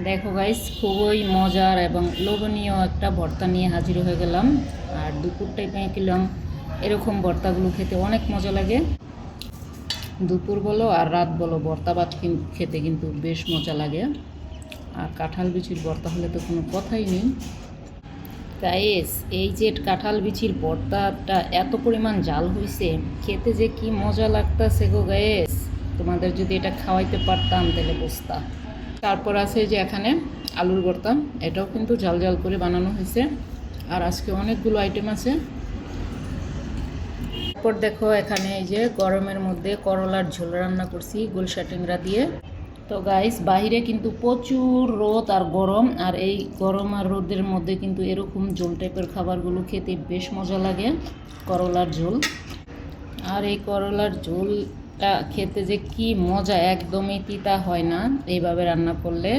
দেখো গাইস, খুবই মজার এবং লোভনীয় একটা ভর্তা নিয়ে হাজির হয়ে গেলাম। আর দুপুর টাইমে খেলাম, এরকম ভর্তাগুলো খেতে অনেক মজা লাগে। দুপুর বলো আর রাত বলো, ভর্তা ভাত খেতে কিন্তু বেশ মজা লাগে। আর কাঁঠাল বিচির ভর্তা হলে তো কোনো কথাই নেই। গাইস, এই যে কাঁঠাল বিচির ভর্তাটা এত পরিমাণ জাল হয়েছে, খেতে যে কি মজা লাগতাছে গো গাইস। তোমাদের যদি এটা খাওয়াইতে পারতাম তাহলে বুঝতা। তারপর আছে যে এখানে আলুর ভর্তা, এটাও কিন্তু জাল জাল করে বানানো হয়েছে। আর আজকে অনেকগুলো আইটেম আছে। তারপর দেখো এখানে এই যে গরমের মধ্যে করলার ঝোল রান্না করছি গুলশা টেংরা দিয়ে। তো গাইস, বাইরে কিন্তু প্রচুর রোদ আর গরম, আর এই গরম আর রোদের মধ্যে কিন্তু এরকম ঝোল টাইপের খাবারগুলো খেতে বেশ মজা লাগে। করলার ঝোল, আর এই করলার ঝোলটা খেতে যে কি মজা, একদমই তিতা হয় না এইভাবে রান্না করলে।